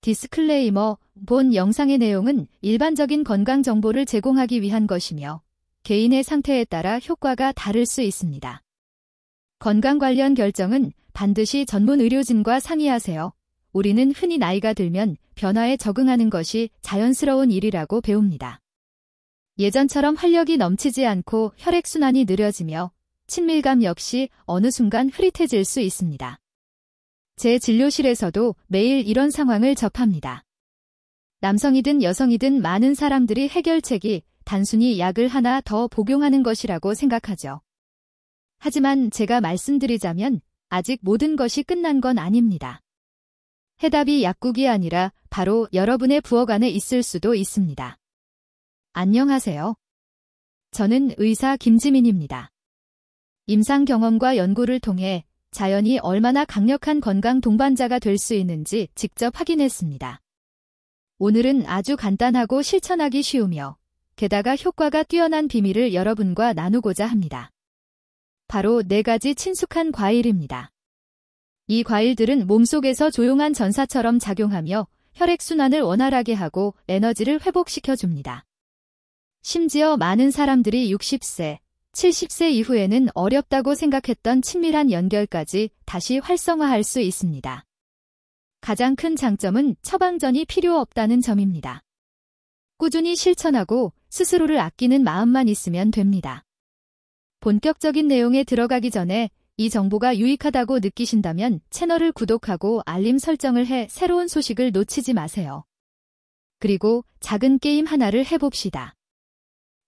디스클레이머, 본 영상의 내용은 일반적인 건강 정보를 제공하기 위한 것이며 개인의 상태에 따라 효과가 다를 수 있습니다. 건강 관련 결정은 반드시 전문 의료진과 상의하세요. 우리는 흔히 나이가 들면 변화에 적응하는 것이 자연스러운 일이라고 배웁니다. 예전처럼 활력이 넘치지 않고 혈액순환이 느려지며 친밀감 역시 어느 순간 흐릿해질 수 있습니다. 제 진료실에서도 매일 이런 상황을 접합니다. 남성이든 여성이든 많은 사람들이 해결책이 단순히 약을 하나 더 복용하는 것이라고 생각하죠. 하지만 제가 말씀드리자면 아직 모든 것이 끝난 건 아닙니다. 해답이 약국이 아니라 바로 여러분의 부엌 안에 있을 수도 있습니다. 안녕하세요. 저는 의사 김지민입니다. 임상 경험과 연구를 통해 자연이 얼마나 강력한 건강 동반자가 될 수 있는지 직접 확인했습니다. 오늘은 아주 간단하고 실천하기 쉬우며 게다가 효과가 뛰어난 비밀을 여러분과 나누고자 합니다. 바로 4가지 친숙한 과일입니다. 이 과일들은 몸속에서 조용한 전사처럼 작용하며 혈액순환을 원활하게 하고 에너지를 회복시켜줍니다. 심지어 많은 사람들이 60세, 70세 이후에는 어렵다고 생각했던 친밀한 연결까지 다시 활성화할 수 있습니다. 가장 큰 장점은 처방전이 필요 없다는 점입니다. 꾸준히 실천하고 스스로를 아끼는 마음만 있으면 됩니다. 본격적인 내용에 들어가기 전에 이 정보가 유익하다고 느끼신다면 채널을 구독하고 알림 설정을 해 새로운 소식을 놓치지 마세요. 그리고 작은 게임 하나를 해봅시다.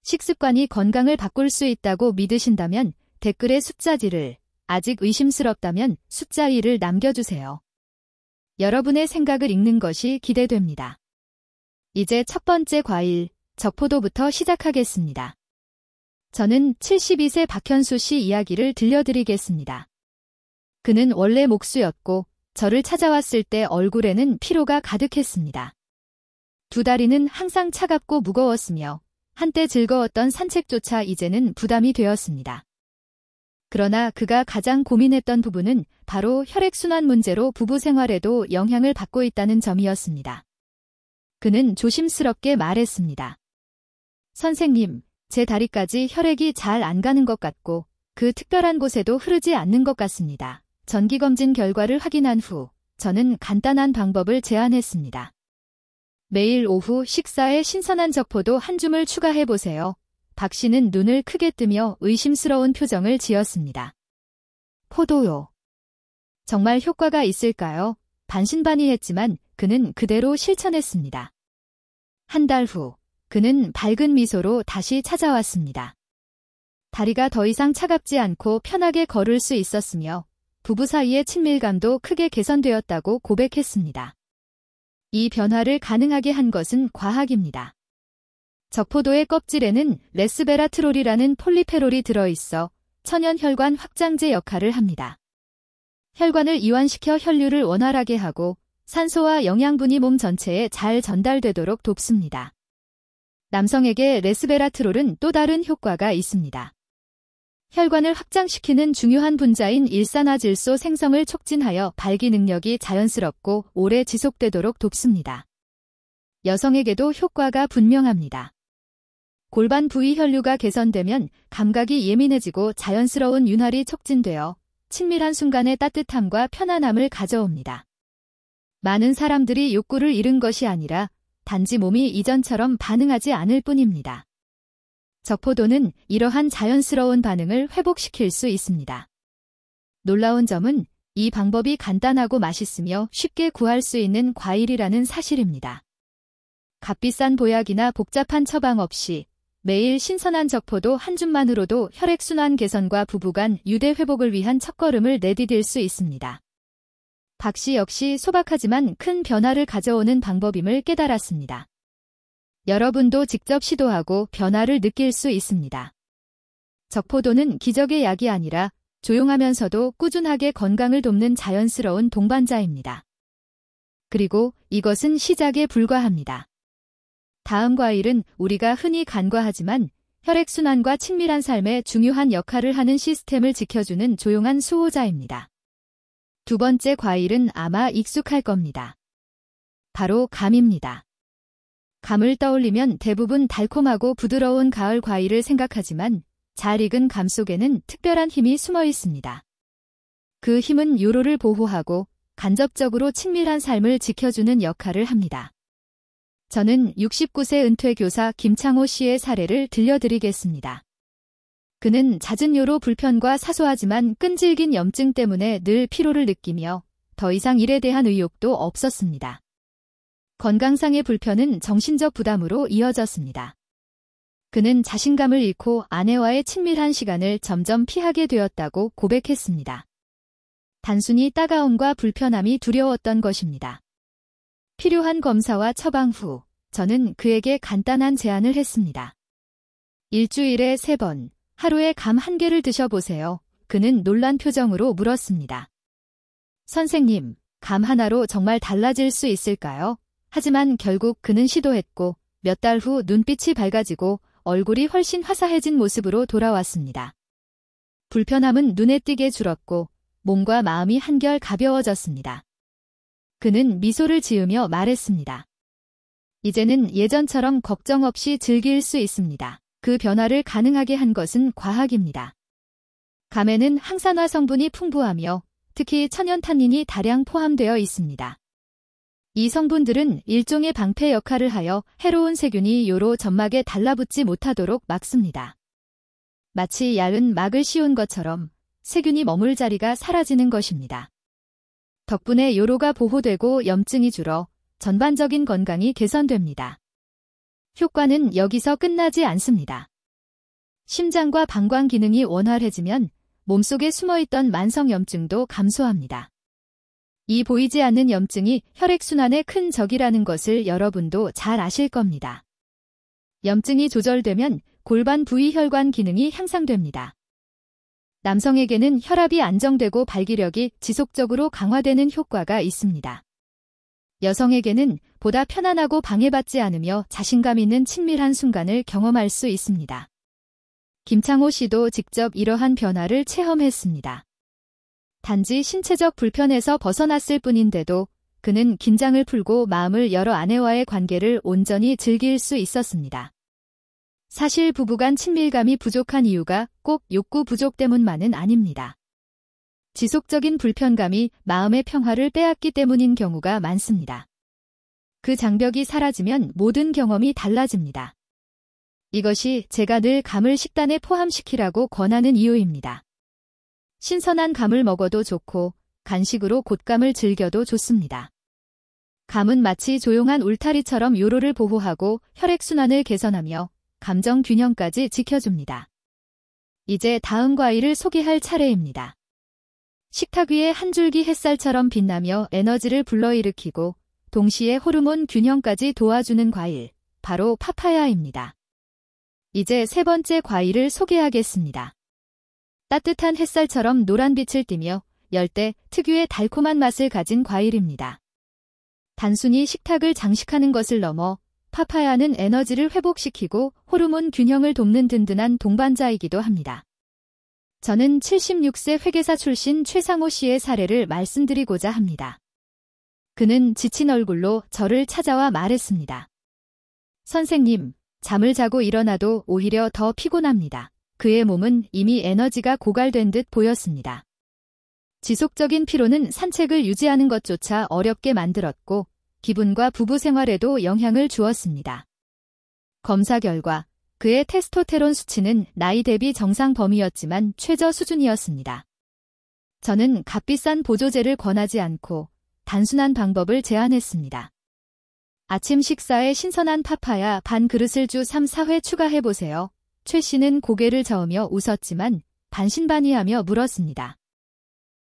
식습관이 건강을 바꿀 수 있다고 믿으신다면 댓글에 숫자 D를, 아직 의심스럽다면 숫자 2를 남겨주세요. 여러분의 생각을 읽는 것이 기대됩니다. 이제 첫 번째 과일, 적포도부터 시작하겠습니다. 저는 72세 박현수 씨 이야기를 들려드리겠습니다. 그는 원래 목수였고 저를 찾아왔을 때 얼굴에는 피로가 가득했습니다. 두 다리는 항상 차갑고 무거웠으며 한때 즐거웠던 산책조차 이제는 부담이 되었습니다. 그러나 그가 가장 고민했던 부분은 바로 혈액순환 문제로 부부 생활에도 영향을 받고 있다는 점이었습니다. 그는 조심스럽게 말했습니다. 선생님, 제 다리까지 혈액이 잘 안 가는 것 같고 그 특별한 곳에도 흐르지 않는 것 같습니다. 정기검진 결과를 확인한 후 저는 간단한 방법을 제안했습니다. 매일 오후 식사에 신선한 적포도 한 줌을 추가해보세요. 박 씨는 눈을 크게 뜨며 의심스러운 표정을 지었습니다. 포도요. 정말 효과가 있을까요? 반신반의했지만 그는 그대로 실천했습니다. 한 달 후, 그는 밝은 미소로 다시 찾아왔습니다. 다리가 더 이상 차갑지 않고 편하게 걸을 수 있었으며 부부 사이의 친밀감도 크게 개선되었다고 고백했습니다. 이 변화를 가능하게 한 것은 과학입니다. 적포도의 껍질에는 레스베라트롤이라는 폴리페롤이 들어있어 천연 혈관 확장제 역할을 합니다. 혈관을 이완시켜 혈류를 원활하게 하고 산소와 영양분이 몸 전체에 잘 전달되도록 돕습니다. 남성에게 레스베라트롤은 또 다른 효과가 있습니다. 혈관을 확장시키는 중요한 분자인 일산화질소 생성을 촉진하여 발기 능력이 자연스럽고 오래 지속되도록 돕습니다. 여성에게도 효과가 분명합니다. 골반 부위 혈류가 개선되면 감각이 예민해지고 자연스러운 윤활이 촉진되어 친밀한 순간의 따뜻함과 편안함을 가져옵니다. 많은 사람들이 욕구를 잃은 것이 아니라 단지 몸이 이전처럼 반응하지 않을 뿐입니다. 적포도는 이러한 자연스러운 반응을 회복시킬 수 있습니다. 놀라운 점은 이 방법이 간단하고 맛있으며 쉽게 구할 수 있는 과일이라는 사실입니다. 값비싼 보약이나 복잡한 처방 없이 매일 신선한 적포도 한 줌만으로도 혈액순환 개선과 부부간 유대 회복을 위한 첫걸음을 내디딜 수 있습니다. 박 씨 역시 소박하지만 큰 변화를 가져오는 방법임을 깨달았습니다. 여러분도 직접 시도하고 변화를 느낄 수 있습니다. 적포도는 기적의 약이 아니라 조용하면서도 꾸준하게 건강을 돕는 자연스러운 동반자입니다. 그리고 이것은 시작에 불과합니다. 다음 과일은 우리가 흔히 간과하지만 혈액순환과 친밀한 삶에 중요한 역할을 하는 시스템을 지켜주는 조용한 수호자입니다. 두 번째 과일은 아마 익숙할 겁니다. 바로 감입니다. 감을 떠올리면 대부분 달콤하고 부드러운 가을 과일을 생각하지만 잘 익은 감 속에는 특별한 힘이 숨어 있습니다. 그 힘은 요로를 보호하고 간접적으로 친밀한 삶을 지켜주는 역할을 합니다. 저는 69세 은퇴 교사 김창호 씨의 사례를 들려드리겠습니다. 그는 잦은 요로 불편과 사소하지만 끈질긴 염증 때문에 늘 피로를 느끼며 더 이상 일에 대한 의욕도 없었습니다. 건강상의 불편은 정신적 부담으로 이어졌습니다. 그는 자신감을 잃고 아내와의 친밀한 시간을 점점 피하게 되었다고 고백했습니다. 단순히 따가움과 불편함이 두려웠던 것입니다. 필요한 검사와 처방 후 저는 그에게 간단한 제안을 했습니다. 일주일에 3번, 하루에 감 1개를 드셔보세요. 그는 놀란 표정으로 물었습니다. 선생님, 감 하나로 정말 달라질 수 있을까요? 하지만 결국 그는 시도했고 몇 달 후 눈빛이 밝아지고 얼굴이 훨씬 화사해진 모습으로 돌아왔습니다. 불편함은 눈에 띄게 줄었고 몸과 마음이 한결 가벼워졌습니다. 그는 미소를 지으며 말했습니다. 이제는 예전처럼 걱정 없이 즐길 수 있습니다. 그 변화를 가능하게 한 것은 과학입니다. 감에는 항산화 성분이 풍부하며 특히 천연탄닌이 다량 포함되어 있습니다. 이 성분들은 일종의 방패 역할을 하여 해로운 세균이 요로 점막에 달라붙지 못하도록 막습니다. 마치 얇은 막을 씌운 것처럼 세균이 머물 자리가 사라지는 것입니다. 덕분에 요로가 보호되고 염증이 줄어 전반적인 건강이 개선됩니다. 효과는 여기서 끝나지 않습니다. 심장과 방광 기능이 원활해지면 몸속에 숨어있던 만성염증도 감소합니다. 이 보이지 않는 염증이 혈액순환의 큰 적이라는 것을 여러분도 잘 아실 겁니다. 염증이 조절되면 골반 부위 혈관 기능이 향상됩니다. 남성에게는 혈압이 안정되고 발기력이 지속적으로 강화되는 효과가 있습니다. 여성에게는 보다 편안하고 방해받지 않으며 자신감 있는 친밀한 순간을 경험할 수 있습니다. 김창호 씨도 직접 이러한 변화를 체험했습니다. 단지 신체적 불편에서 벗어났을 뿐인데도 그는 긴장을 풀고 마음을 열어 아내와의 관계를 온전히 즐길 수 있었습니다. 사실 부부간 친밀감이 부족한 이유가 꼭 욕구 부족 때문만은 아닙니다. 지속적인 불편감이 마음의 평화를 빼앗기 때문인 경우가 많습니다. 그 장벽이 사라지면 모든 경험이 달라집니다. 이것이 제가 늘 감을 식단에 포함시키라고 권하는 이유입니다. 신선한 감을 먹어도 좋고 간식으로 곶감을 즐겨도 좋습니다. 감은 마치 조용한 울타리처럼 요로를 보호하고 혈액순환을 개선하며 감정 균형까지 지켜줍니다. 이제 다음 과일을 소개할 차례입니다. 식탁 위에 한 줄기 햇살처럼 빛나며 에너지를 불러일으키고 동시에 호르몬 균형까지 도와주는 과일, 바로 파파야입니다. 이제 3번째 과일을 소개하겠습니다. 따뜻한 햇살처럼 노란빛을 띠며 열대 특유의 달콤한 맛을 가진 과일입니다. 단순히 식탁을 장식하는 것을 넘어 파파야는 에너지를 회복시키고 호르몬 균형을 돕는 든든한 동반자이기도 합니다. 저는 76세 회계사 출신 최상호 씨의 사례를 말씀드리고자 합니다. 그는 지친 얼굴로 저를 찾아와 말했습니다. 선생님, 잠을 자고 일어나도 오히려 더 피곤합니다. 그의 몸은 이미 에너지가 고갈된 듯 보였습니다. 지속적인 피로는 산책을 유지하는 것조차 어렵게 만들었고 기분과 부부 생활에도 영향을 주었습니다. 검사 결과 그의 테스토테론 수치는 나이 대비 정상 범위였지만 최저 수준이었습니다. 저는 값비싼 보조제를 권하지 않고 단순한 방법을 제안했습니다. 아침 식사에 신선한 파파야 반 그릇을 주 3-4회 추가해보세요. 최 씨는 고개를 저으며 웃었지만 반신반의하며 물었습니다.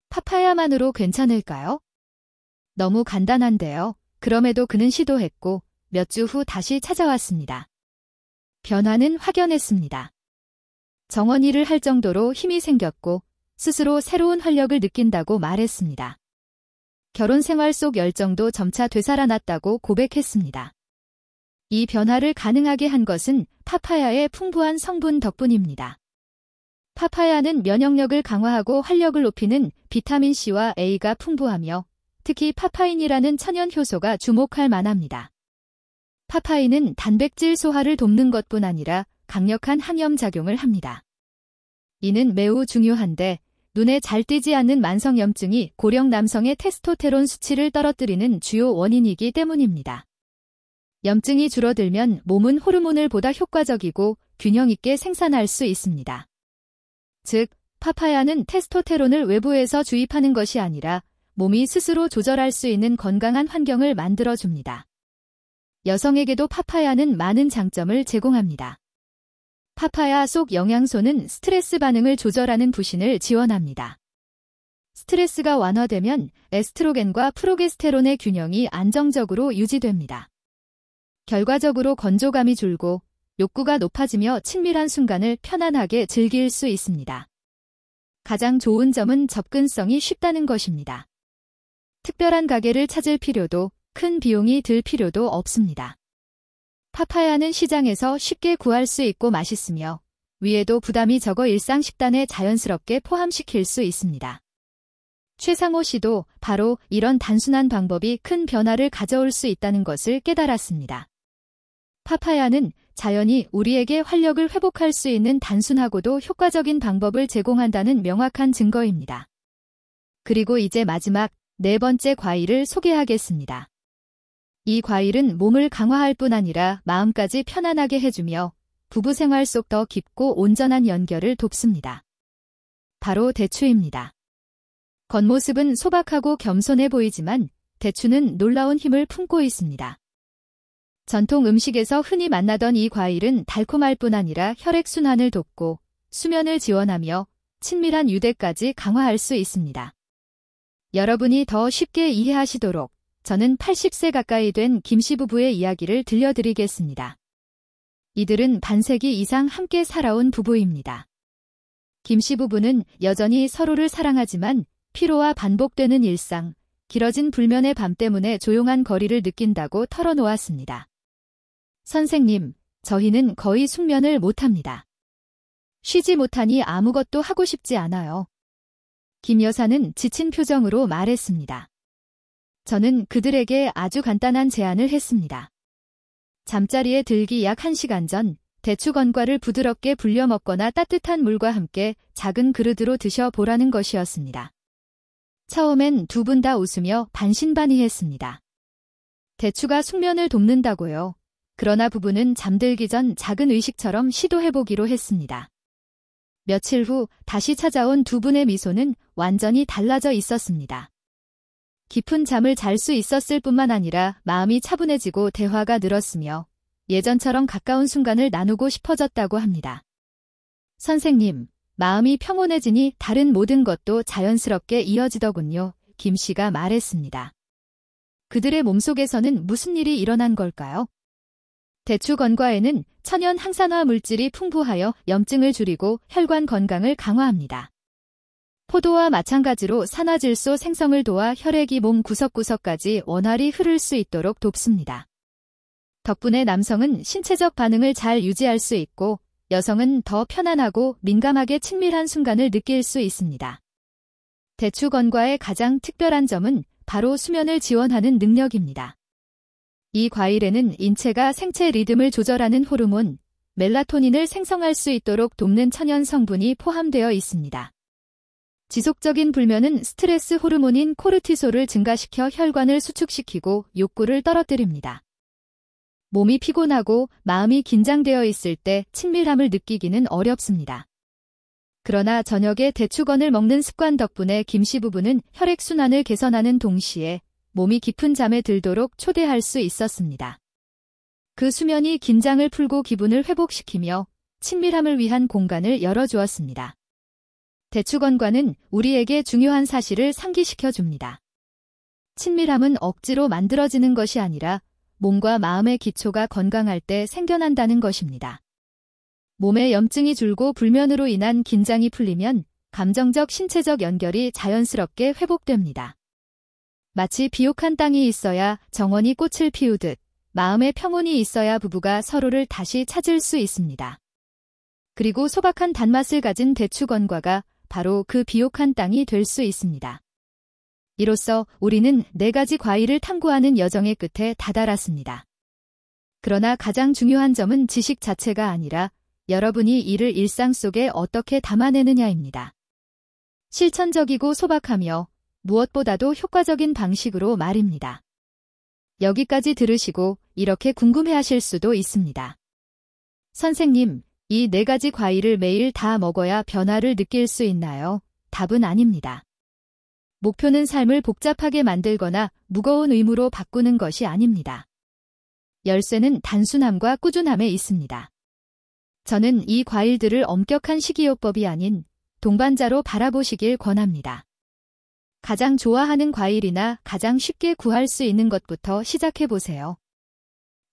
파파야만으로 괜찮을까요? 너무 간단한데요. 그럼에도 그는 시도했고 몇 주 후 다시 찾아왔습니다. 변화는 확연했습니다. 정원일을 할 정도로 힘이 생겼고 스스로 새로운 활력을 느낀다고 말했습니다. 결혼 생활 속 열정도 점차 되살아났다고 고백했습니다. 이 변화를 가능하게 한 것은 파파야의 풍부한 성분 덕분입니다. 파파야는 면역력을 강화하고 활력을 높이는 비타민C와 A가 풍부하며 특히 파파인이라는 천연 효소가 주목할 만합니다. 파파인은 단백질 소화를 돕는 것뿐 아니라 강력한 항염작용을 합니다. 이는 매우 중요한데 눈에 잘 띄지 않는 만성염증이 고령 남성의 테스토테론 수치를 떨어뜨리는 주요 원인이기 때문입니다. 염증이 줄어들면 몸은 호르몬을 보다 효과적이고 균형 있게 생산할 수 있습니다. 즉, 파파야는 테스토테론을 외부에서 주입하는 것이 아니라 몸이 스스로 조절할 수 있는 건강한 환경을 만들어줍니다. 여성에게도 파파야는 많은 장점을 제공합니다. 파파야 속 영양소는 스트레스 반응을 조절하는 부신을 지원합니다. 스트레스가 완화되면 에스트로겐과 프로게스테론의 균형이 안정적으로 유지됩니다. 결과적으로 건조감이 줄고 욕구가 높아지며 친밀한 순간을 편안하게 즐길 수 있습니다. 가장 좋은 점은 접근성이 쉽다는 것입니다. 특별한 가게를 찾을 필요도 큰 비용이 들 필요도 없습니다. 파파야는 시장에서 쉽게 구할 수 있고 맛있으며 위에도 부담이 적어 일상 식단에 자연스럽게 포함시킬 수 있습니다. 최상호 씨도 바로 이런 단순한 방법이 큰 변화를 가져올 수 있다는 것을 깨달았습니다. 파파야는 자연이 우리에게 활력을 회복할 수 있는 단순하고도 효과적인 방법을 제공한다는 명확한 증거입니다. 그리고 이제 마지막 4번째 과일을 소개하겠습니다. 이 과일은 몸을 강화할 뿐 아니라 마음까지 편안하게 해주며 부부 생활 속 더 깊고 온전한 연결을 돕습니다. 바로 대추입니다. 겉모습은 소박하고 겸손해 보이지만 대추는 놀라운 힘을 품고 있습니다. 전통 음식에서 흔히 만나던 이 과일은 달콤할 뿐 아니라 혈액순환을 돕고 수면을 지원하며 친밀한 유대까지 강화할 수 있습니다. 여러분이 더 쉽게 이해하시도록 저는 80세 가까이 된 김씨 부부의 이야기를 들려드리겠습니다. 이들은 반세기 이상 함께 살아온 부부입니다. 김씨 부부는 여전히 서로를 사랑하지만 피로와 반복되는 일상, 길어진 불면의 밤 때문에 조용한 거리를 느낀다고 털어놓았습니다. 선생님, 저희는 거의 숙면을 못합니다. 쉬지 못하니 아무것도 하고 싶지 않아요. 김 여사는 지친 표정으로 말했습니다. 저는 그들에게 아주 간단한 제안을 했습니다. 잠자리에 들기 약 1시간 전 대추 건과를 부드럽게 불려 먹거나 따뜻한 물과 함께 작은 그릇으로 드셔보라는 것이었습니다. 처음엔 두 분 다 웃으며 반신반의했습니다. 대추가 숙면을 돕는다고요. 그러나 부부는 잠들기 전 작은 의식처럼 시도해보기로 했습니다. 며칠 후 다시 찾아온 두 분의 미소는 완전히 달라져 있었습니다. 깊은 잠을 잘 수 있었을 뿐만 아니라 마음이 차분해지고 대화가 늘었으며 예전처럼 가까운 순간을 나누고 싶어졌다고 합니다. 선생님, 마음이 평온해지니 다른 모든 것도 자연스럽게 이어지더군요. 김 씨가 말했습니다. 그들의 몸속에서는 무슨 일이 일어난 걸까요? 대추 건과에는 천연 항산화 물질이 풍부하여 염증을 줄이고 혈관 건강을 강화합니다. 포도와 마찬가지로 산화질소 생성을 도와 혈액이 몸 구석구석까지 원활히 흐를 수 있도록 돕습니다. 덕분에 남성은 신체적 반응을 잘 유지할 수 있고 여성은 더 편안하고 민감하게 친밀한 순간을 느낄 수 있습니다. 대추 건과의 가장 특별한 점은 바로 수면을 지원하는 능력입니다. 이 과일에는 인체가 생체 리듬을 조절하는 호르몬, 멜라토닌을 생성할 수 있도록 돕는 천연 성분이 포함되어 있습니다. 지속적인 불면은 스트레스 호르몬인 코르티솔을 증가시켜 혈관을 수축시키고 욕구를 떨어뜨립니다. 몸이 피곤하고 마음이 긴장되어 있을 때 친밀함을 느끼기는 어렵습니다. 그러나 저녁에 대추건을 먹는 습관 덕분에 김씨 부부는 혈액순환을 개선하는 동시에 몸이 깊은 잠에 들도록 초대할 수 있었습니다. 그 수면이 긴장을 풀고 기분을 회복시키며 친밀함을 위한 공간을 열어주었습니다. 대추건과는 우리에게 중요한 사실을 상기시켜 줍니다. 친밀함은 억지로 만들어지는 것이 아니라 몸과 마음의 기초가 건강할 때 생겨난다는 것입니다. 몸의 염증이 줄고 불면으로 인한 긴장이 풀리면 감정적 신체적 연결이 자연스럽게 회복됩니다. 마치 비옥한 땅이 있어야 정원이 꽃을 피우듯 마음의 평온이 있어야 부부가 서로를 다시 찾을 수 있습니다. 그리고 소박한 단맛을 가진 대추건과가 바로 그 비옥한 땅이 될 수 있습니다. 이로써 우리는 4가지 과일을 탐구하는 여정의 끝에 다다랐습니다. 그러나 가장 중요한 점은 지식 자체가 아니라 여러분이 이를 일상 속에 어떻게 담아내느냐입니다. 실천적이고 소박하며 무엇보다도 효과적인 방식으로 말입니다. 여기까지 들으시고 이렇게 궁금해하실 수도 있습니다. 선생님, 이 4가지 과일을 매일 다 먹어야 변화를 느낄 수 있나요? 답은 아닙니다. 목표는 삶을 복잡하게 만들거나 무거운 의무로 바꾸는 것이 아닙니다. 열쇠는 단순함과 꾸준함에 있습니다. 저는 이 과일들을 엄격한 식이요법이 아닌 동반자로 바라보시길 권합니다. 가장 좋아하는 과일이나 가장 쉽게 구할 수 있는 것부터 시작해보세요.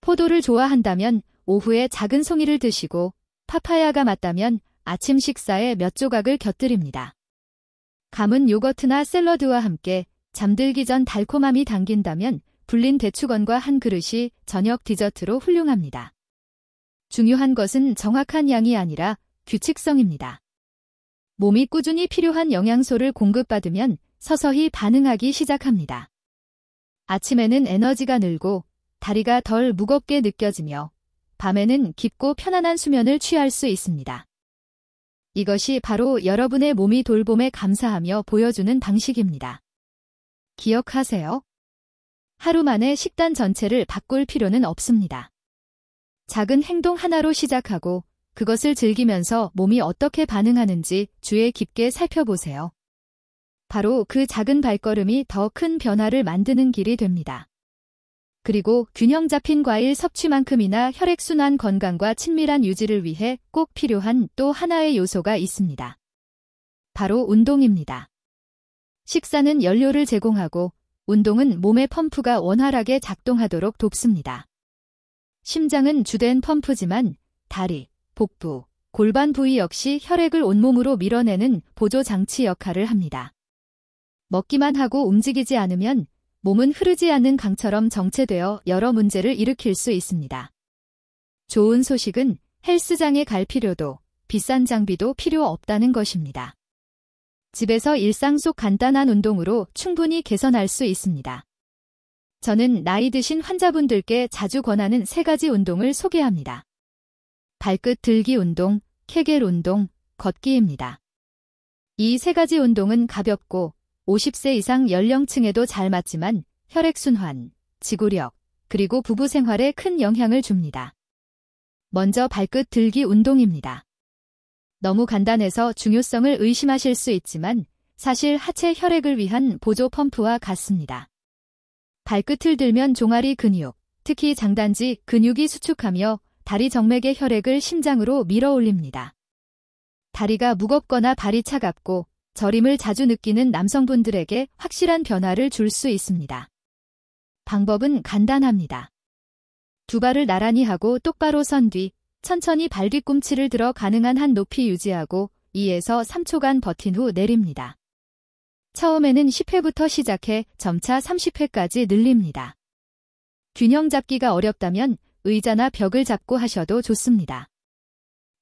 포도를 좋아한다면 오후에 작은 송이를 드시고 파파야가 맞다면 아침 식사에 몇 조각을 곁들입니다. 감은 요거트나 샐러드와 함께 잠들기 전 달콤함이 당긴다면 불린 대추건과 한 그릇이 저녁 디저트로 훌륭합니다. 중요한 것은 정확한 양이 아니라 규칙성입니다. 몸이 꾸준히 필요한 영양소를 공급받으면 서서히 반응하기 시작합니다. 아침에는 에너지가 늘고 다리가 덜 무겁게 느껴지며 밤에는 깊고 편안한 수면을 취할 수 있습니다. 이것이 바로 여러분의 몸이 돌봄에 감사하며 보여주는 방식입니다. 기억하세요. 하루 만에 식단 전체를 바꿀 필요는 없습니다. 작은 행동 하나로 시작하고 그것을 즐기면서 몸이 어떻게 반응하는지 주의 깊게 살펴보세요. 바로 그 작은 발걸음이 더 큰 변화를 만드는 길이 됩니다. 그리고 균형 잡힌 과일 섭취만큼이나 혈액순환 건강과 친밀한 유지를 위해 꼭 필요한 또 하나의 요소가 있습니다. 바로 운동입니다. 식사는 연료를 제공하고 운동은 몸의 펌프가 원활하게 작동하도록 돕습니다. 심장은 주된 펌프지만 다리, 복부, 골반 부위 역시 혈액을 온몸으로 밀어내는 보조 장치 역할을 합니다. 먹기만 하고 움직이지 않으면 몸은 흐르지 않는 강처럼 정체되어 여러 문제를 일으킬 수 있습니다. 좋은 소식은 헬스장에 갈 필요도 비싼 장비도 필요 없다는 것입니다. 집에서 일상 속 간단한 운동으로 충분히 개선할 수 있습니다. 저는 나이 드신 환자분들께 자주 권하는 3가지 운동을 소개합니다. 발끝 들기 운동, 케겔 운동, 걷기입니다. 이 3가지 운동은 가볍고 50세 이상 연령층에도 잘 맞지만 혈액순환, 지구력, 그리고 부부 생활에 큰 영향을 줍니다. 먼저 발끝 들기 운동입니다. 너무 간단해서 중요성을 의심하실 수 있지만 사실 하체 혈액을 위한 보조 펌프와 같습니다. 발끝을 들면 종아리 근육, 특히 장단지 근육이 수축하며 다리 정맥의 혈액을 심장으로 밀어 올립니다. 다리가 무겁거나 발이 차갑고 저림을 자주 느끼는 남성분들에게 확실한 변화를 줄 수 있습니다. 방법은 간단합니다. 2발을 나란히 하고 똑바로 선 뒤 천천히 발 뒤꿈치를 들어 가능한 한 높이 유지하고 2에서 3초간 버틴 후 내립니다. 처음에는 10회부터 시작해 점차 30회까지 늘립니다. 균형 잡기가 어렵다면 의자나 벽을 잡고 하셔도 좋습니다.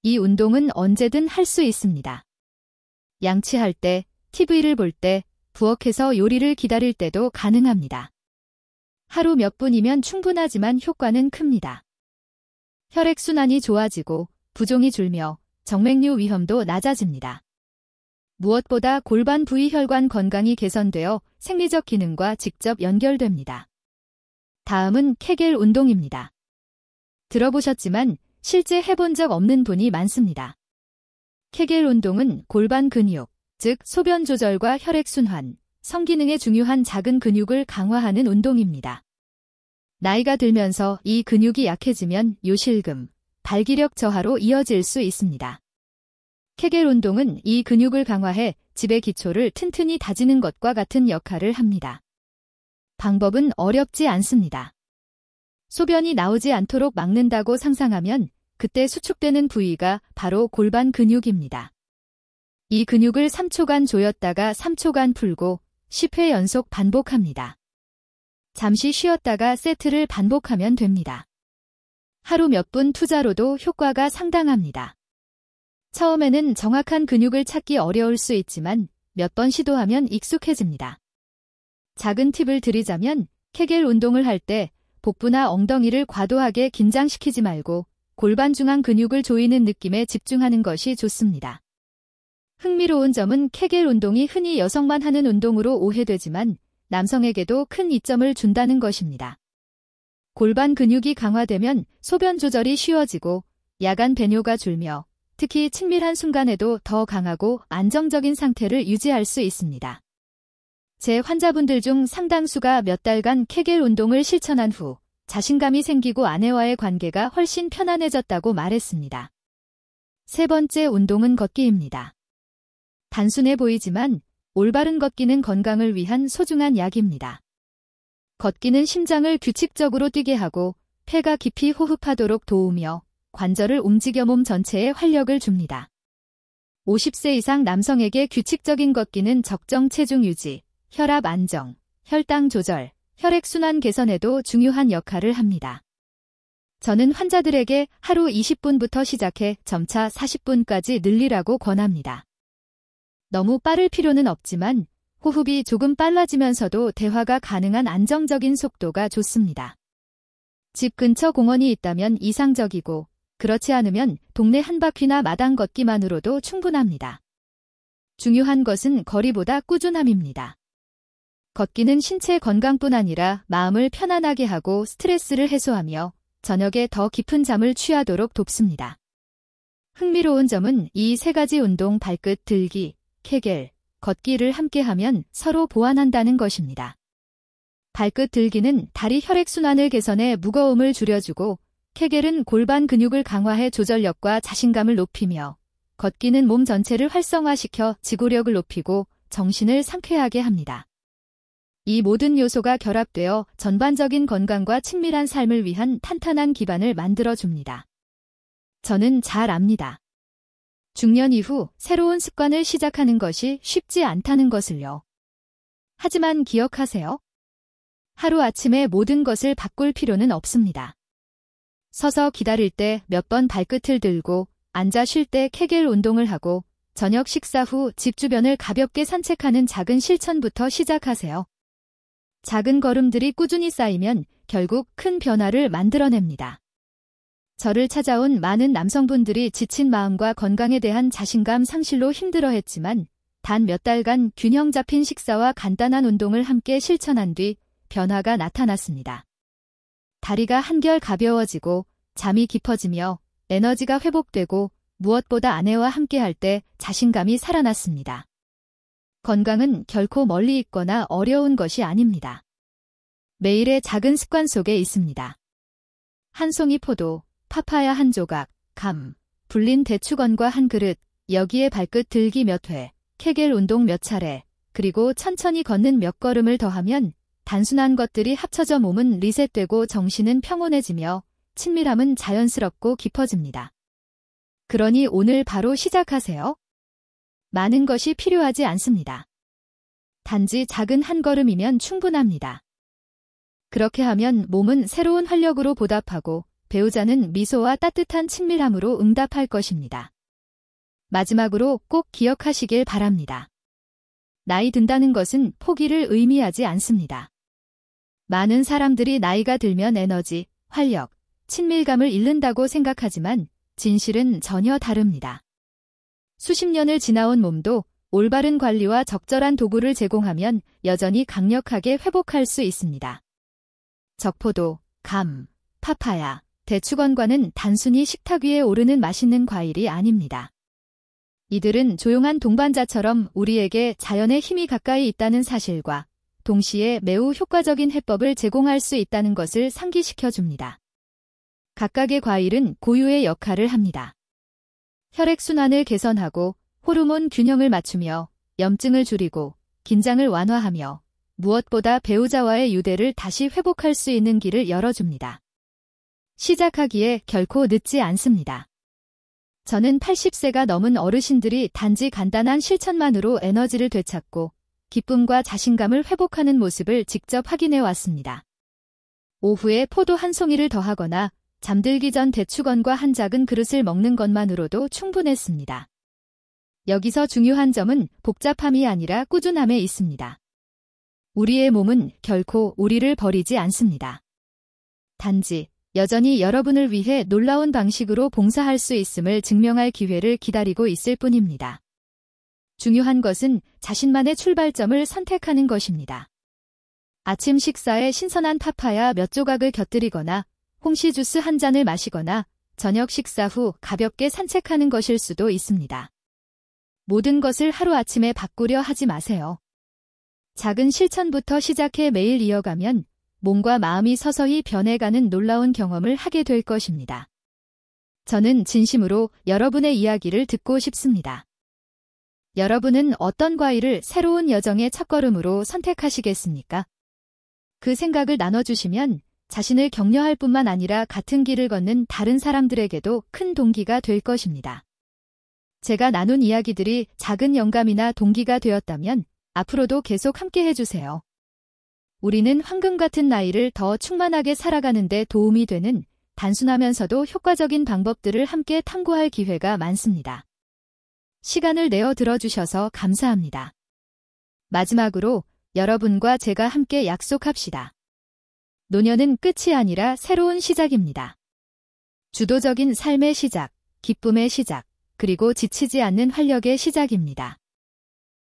이 운동은 언제든 할 수 있습니다. 양치할 때, TV를 볼 때, 부엌에서 요리를 기다릴 때도 가능합니다. 하루 몇 분이면 충분하지만 효과는 큽니다. 혈액순환이 좋아지고 부종이 줄며 정맥류 위험도 낮아집니다. 무엇보다 골반 부위 혈관 건강이 개선되어 생리적 기능과 직접 연결됩니다. 다음은 케겔 운동입니다. 들어보셨지만 실제 해본 적 없는 분이 많습니다. 케겔 운동은 골반 근육, 즉 소변 조절과 혈액순환, 성기능에 중요한 작은 근육을 강화하는 운동입니다. 나이가 들면서 이 근육이 약해지면 요실금, 발기력 저하로 이어질 수 있습니다. 케겔 운동은 이 근육을 강화해 집의 기초를 튼튼히 다지는 것과 같은 역할을 합니다. 방법은 어렵지 않습니다. 소변이 나오지 않도록 막는다고 상상하면 그때 수축되는 부위가 바로 골반 근육입니다. 이 근육을 3초간 조였다가 3초간 풀고 10회 연속 반복합니다. 잠시 쉬었다가 세트를 반복하면 됩니다. 하루 몇 분 투자로도 효과가 상당합니다. 처음에는 정확한 근육을 찾기 어려울 수 있지만 몇 번 시도하면 익숙해집니다. 작은 팁을 드리자면 케겔 운동을 할 때 복부나 엉덩이를 과도하게 긴장시키지 말고 골반 중앙 근육을 조이는 느낌에 집중하는 것이 좋습니다. 흥미로운 점은 케겔 운동이 흔히 여성만 하는 운동으로 오해되지만 남성에게도 큰 이점을 준다는 것입니다. 골반 근육이 강화되면 소변 조절이 쉬워지고 야간 배뇨가 줄며 특히 친밀한 순간에도 더 강하고 안정적인 상태를 유지할 수 있습니다. 제 환자분들 중 상당수가 몇 달간 케겔 운동을 실천한 후 자신감이 생기고 아내와의 관계가 훨씬 편안해졌다고 말했습니다. 세 번째 운동은 걷기입니다. 단순해 보이지만 올바른 걷기는 건강을 위한 소중한 약입니다. 걷기는 심장을 규칙적으로 뛰게 하고 폐가 깊이 호흡하도록 도우며 관절을 움직여 몸 전체에 활력을 줍니다. 50세 이상 남성에게 규칙적인 걷기는 적정 체중 유지, 혈압 안정, 혈당 조절, 혈액순환 개선에도 중요한 역할을 합니다. 저는 환자들에게 하루 20분부터 시작해 점차 40분까지 늘리라고 권합니다. 너무 빠를 필요는 없지만 호흡이 조금 빨라지면서도 대화가 가능한 안정적인 속도가 좋습니다. 집 근처 공원이 있다면 이상적이고 그렇지 않으면 동네 한 바퀴나 마당 걷기만으로도 충분합니다. 중요한 것은 거리보다 꾸준함입니다. 걷기는 신체 건강뿐 아니라 마음을 편안하게 하고 스트레스를 해소하며 저녁에 더 깊은 잠을 취하도록 돕습니다. 흥미로운 점은 이 세 가지 운동 발끝 들기, 케겔, 걷기를 함께하면 서로 보완한다는 것입니다. 발끝 들기는 다리 혈액순환을 개선해 무거움을 줄여주고 케겔은 골반 근육을 강화해 조절력과 자신감을 높이며 걷기는 몸 전체를 활성화시켜 지구력을 높이고 정신을 상쾌하게 합니다. 이 모든 요소가 결합되어 전반적인 건강과 친밀한 삶을 위한 탄탄한 기반을 만들어줍니다. 저는 잘 압니다. 중년 이후 새로운 습관을 시작하는 것이 쉽지 않다는 것을요. 하지만 기억하세요. 하루아침에 모든 것을 바꿀 필요는 없습니다. 서서 기다릴 때 몇 번 발끝을 들고 앉아 쉴 때 케겔 운동을 하고 저녁 식사 후 집 주변을 가볍게 산책하는 작은 실천부터 시작하세요. 작은 걸음들이 꾸준히 쌓이면 결국 큰 변화를 만들어냅니다. 저를 찾아온 많은 남성분들이 지친 마음과 건강에 대한 자신감 상실로 힘들어했지만 단 몇 달간 균형 잡힌 식사와 간단한 운동을 함께 실천한 뒤 변화가 나타났습니다. 다리가 한결 가벼워지고 잠이 깊어지며 에너지가 회복되고 무엇보다 아내와 함께할 때 자신감이 살아났습니다. 건강은 결코 멀리 있거나 어려운 것이 아닙니다. 매일의 작은 습관 속에 있습니다. 한 송이 포도, 파파야 한 조각, 감, 불린 대추건과 한 그릇, 여기에 발끝 들기 몇 회, 케겔 운동 몇 차례, 그리고 천천히 걷는 몇 걸음을 더하면 단순한 것들이 합쳐져 몸은 리셋되고 정신은 평온해지며 친밀함은 자연스럽고 깊어집니다. 그러니 오늘 바로 시작하세요. 많은 것이 필요하지 않습니다. 단지 작은 한 걸음이면 충분합니다. 그렇게 하면 몸은 새로운 활력으로 보답하고 배우자는 미소와 따뜻한 친밀함으로 응답할 것입니다. 마지막으로 꼭 기억하시길 바랍니다. 나이 든다는 것은 포기를 의미하지 않습니다. 많은 사람들이 나이가 들면 에너지, 활력, 친밀감을 잃는다고 생각하지만 진실은 전혀 다릅니다. 수십 년을 지나온 몸도 올바른 관리와 적절한 도구를 제공하면 여전히 강력하게 회복할 수 있습니다. 적포도, 감, 파파야, 대추건과는 단순히 식탁 위에 오르는 맛있는 과일이 아닙니다. 이들은 조용한 동반자처럼 우리에게 자연의 힘이 가까이 있다는 사실과 동시에 매우 효과적인 해법을 제공할 수 있다는 것을 상기시켜 줍니다. 각각의 과일은 고유의 역할을 합니다. 혈액순환을 개선하고 호르몬 균형을 맞추며 염증을 줄이고 긴장을 완화하며 무엇보다 배우자와의 유대를 다시 회복할 수 있는 길을 열어줍니다. 시작하기에 결코 늦지 않습니다. 저는 80세가 넘은 어르신들이 단지 간단한 실천만으로 에너지를 되찾고 기쁨과 자신감을 회복하는 모습을 직접 확인해 왔습니다. 오후에 포도 한 송이를 더하거나 잠들기 전 대추건과 한 작은 그릇을 먹는 것만으로도 충분했습니다. 여기서 중요한 점은 복잡함이 아니라 꾸준함에 있습니다. 우리의 몸은 결코 우리를 버리지 않습니다. 단지 여전히 여러분을 위해 놀라운 방식으로 봉사할 수 있음을 증명할 기회를 기다리고 있을 뿐입니다. 중요한 것은 자신만의 출발점을 선택하는 것입니다. 아침 식사에 신선한 파파야 몇 조각을 곁들이거나 홍시 주스 한 잔을 마시거나 저녁 식사 후 가볍게 산책하는 것일 수도 있습니다. 모든 것을 하루아침에 바꾸려 하지 마세요. 작은 실천부터 시작해 매일 이어가면 몸과 마음이 서서히 변해가는 놀라운 경험을 하게 될 것입니다. 저는 진심으로 여러분의 이야기를 듣고 싶습니다. 여러분은 어떤 과일을 새로운 여정의 첫걸음으로 선택하시겠습니까? 그 생각을 나눠주시면 자신을 격려할 뿐만 아니라 같은 길을 걷는 다른 사람들에게도 큰 동기가 될 것입니다. 제가 나눈 이야기들이 작은 영감이나 동기가 되었다면 앞으로도 계속 함께 해주세요. 우리는 황금 같은 나이를 더 충만하게 살아가는 데 도움이 되는 단순하면서도 효과적인 방법들을 함께 탐구할 기회가 많습니다. 시간을 내어 들어주셔서 감사합니다. 마지막으로 여러분과 제가 함께 약속합시다. 노년은 끝이 아니라 새로운 시작입니다. 주도적인 삶의 시작, 기쁨의 시작, 그리고 지치지 않는 활력의 시작입니다.